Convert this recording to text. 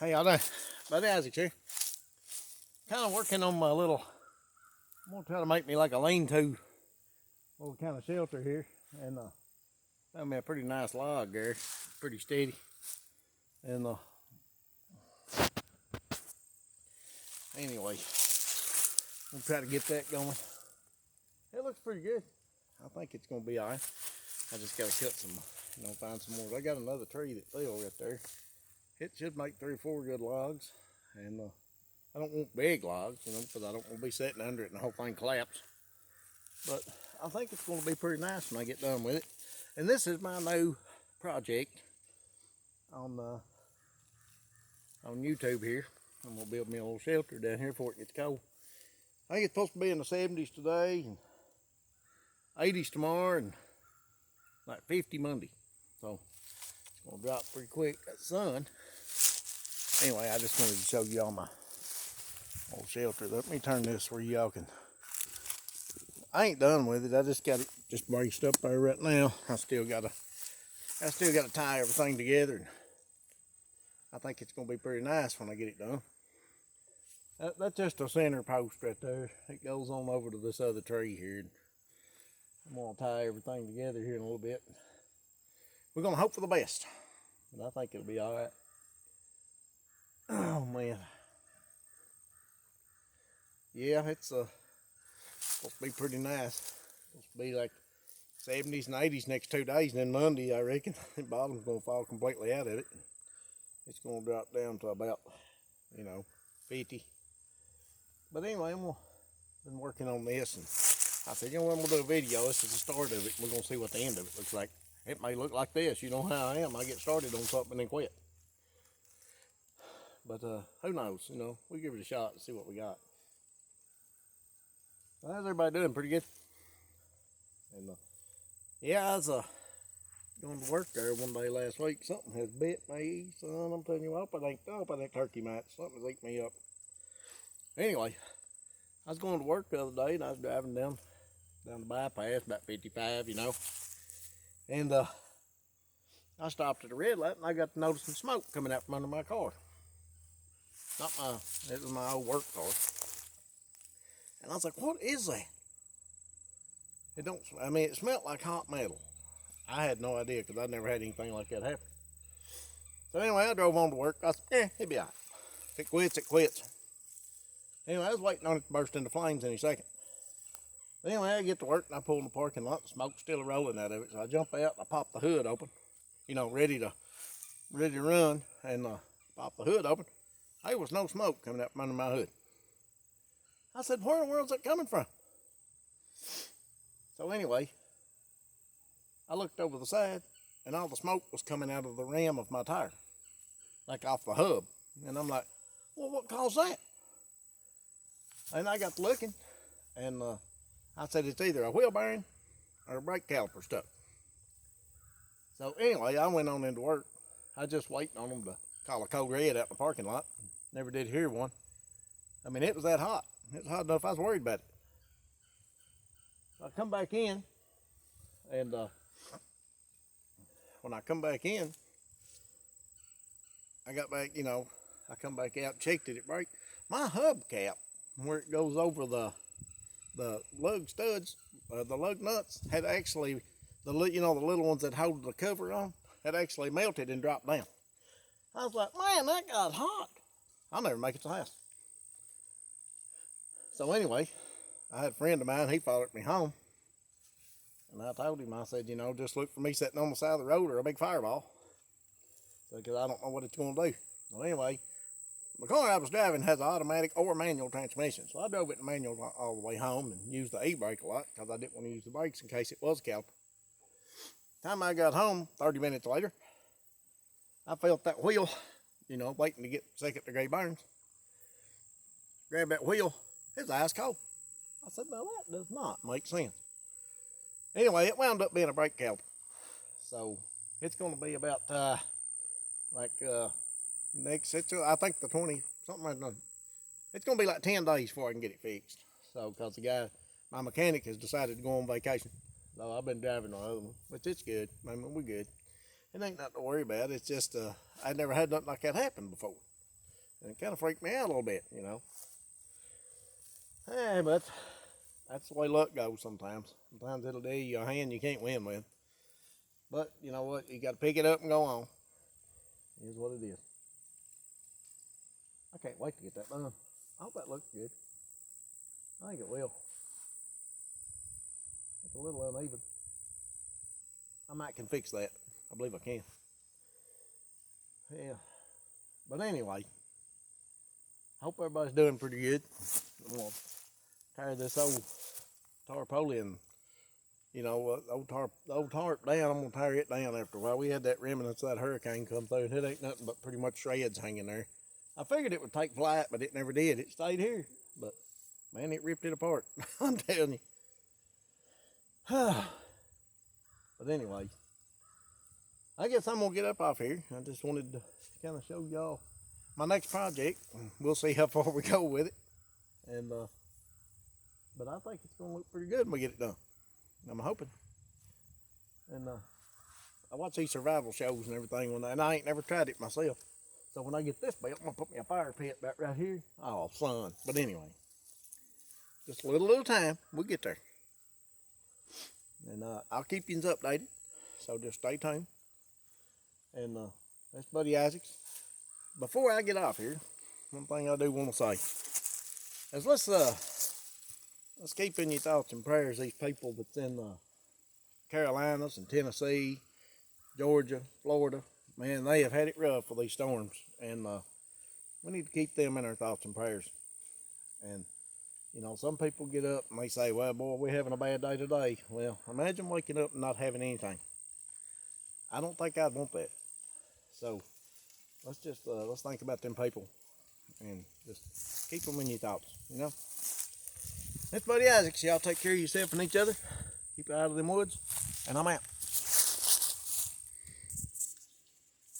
Hey, y'all doing? Buddy Isaac here. Kind of working on my little, I'm going to try to make me like a lean-to little kind of shelter here. And found me a pretty nice log there. Pretty steady. And anyway, I'm try to get that going. It looks pretty good. I think it's going to be all right. I just got to cut some, find some more. I got another tree that fell right there. It should make 3 or 4 good logs. And I don't want big logs, because I don't want to be sitting under it and the whole thing collapse. But I think it's going to be pretty nice when I get done with it. And this is my new project on YouTube here. I'm going to build me a little shelter down here before it gets cold. I think it's supposed to be in the 70s today, and 80s tomorrow, and like 50 Monday. So it's going to drop pretty quick, that sun. Anyway, I just wanted to show y'all my old shelter. Let me turn this where y'all can. I ain't done with it. I just got it just braced up there right now. I still gotta tie everything together. I think it's gonna be pretty nice when I get it done. That's just a center post right there. It goes on over to this other tree here. I'm gonna tie everything together here in a little bit. We're gonna hope for the best, but I think it'll be all right. Oh man. Yeah, it's supposed to be pretty nice. Supposed to be like 70s and 80s next 2 days, and then Monday, I reckon, the bottom's going to fall completely out of it. It's going to drop down to about, 50. But anyway, been working on this, and I said, I'm going to do a video. This is the start of it. We're going to see what the end of it looks like. It may look like this. You know how I am. I get started on something and then quit. But who knows? We give it a shot and see what we got. Well, how's everybody doing? Pretty good? And yeah, I was going to work there one day last week. Something has bit me, son. I'm telling you, I hope it ain't that turkey mite. Something's eating me up. Anyway, I was going to work the other day, and I was driving down the bypass, about 55, and I stopped at a red light, and I got to noticing smoke coming out from under my car. It was my old work car. And I was like, what is that? It smelled like hot metal. I had no idea because I'd never had anything like that happen. So anyway, I drove on to work. I said, it'll be all right. If it quits, it quits. Anyway, I was waiting on it to burst into flames any second. But anyway, I get to work and I pull in the parking lot. The smoke's still rolling out of it. So I jump out and I pop the hood open, ready to run, and pop the hood open. There was no smoke coming out from under my hood. I said, where in the world's that coming from? So anyway, I looked over the side, and all the smoke was coming out of the rim of my tire, like off the hub. And I'm like, well, what caused that? And I got to looking, and I said, it's either a wheel bearing or a brake caliper stuck. So anyway, I went on into work. I just waiting on them to call a code red out in the parking lot. Never did hear one. It was that hot. It was hot enough I was worried about it. I come back in, and when I come back in, I got back, I come back out, checked it break. My hubcap, where it goes over the lug studs, the lug nuts, had actually, the little ones that hold the cover on, had actually melted and dropped down. I was like, man, that got hot. I'll never make it to the house. So anyway, I had a friend of mine, he followed me home. And I told him, I said, just look for me sitting on the side of the road or a big fireball. Because I don't know what it's going to do. Well, anyway, the car I was driving has an automatic or manual transmission. So I drove it in manual all the way home and used the e-brake a lot because I didn't want to use the brakes in case it was a caliper. Time I got home, 30 minutes later, I felt that wheel, waiting to get second degree burns. Grabbed that wheel. It was ice cold. I said, no, that does not make sense. Anyway, it wound up being a brake caliper. So it's going to be about I think the 20, something like that. It's going to be like 10 days before I can get it fixed. So, because my mechanic has decided to go on vacation. So I've been driving on other one, but it's good. We're good. It ain't nothing to worry about. It's just, I'd never had nothing like that happen before. And it kind of freaked me out a little bit, you know. Yeah, but that's the way luck goes sometimes. Sometimes it'll do you a hand you can't win with. But you know what? You got to pick it up and go on. Here's what it is. I can't wait to get that done. I hope that looks good. I think it will. It's a little uneven. I might can fix that. I believe I can. Yeah. But anyway, I hope everybody's doing pretty good. I'm going to tear this old tarpaulin, you know, the old tarp down. I'm going to tear it down after a while. We had that remnants of that hurricane come through, and it ain't nothing but pretty much shreds hanging there. I figured it would take flight, but it never did. It stayed here. But, man, it ripped it apart. I'm telling you. But anyway, I guess I'm going to get up off here. I just wanted to kind of show y'all my next project. We'll see how far we go with it. And but I think it's going to look pretty good when we get it done. I'm hoping. And I watch these survival shows and everything, and I ain't never tried it myself. So when I get this built, I'm going to put me a fire pit back right here. Oh, fun. But anyway, just a little time. We'll get there. And I'll keep you updated. So just stay tuned. And that's Buddy Isaacs. Before I get off here, one thing I do want to say is let's keep in your thoughts and prayers these people that's in the Carolinas and Tennessee, Georgia, Florida. Man, they have had it rough with these storms, and we need to keep them in our thoughts and prayers. And you know, some people get up and they say, "Well, boy, we're having a bad day today." Well, imagine waking up and not having anything. I don't think I'd want that. So let's just let's think about them people and just keep them in your thoughts, you know. That's Buddy Isaacs. Y'all take care of yourself and each other. Keep it out of them woods, and I'm out.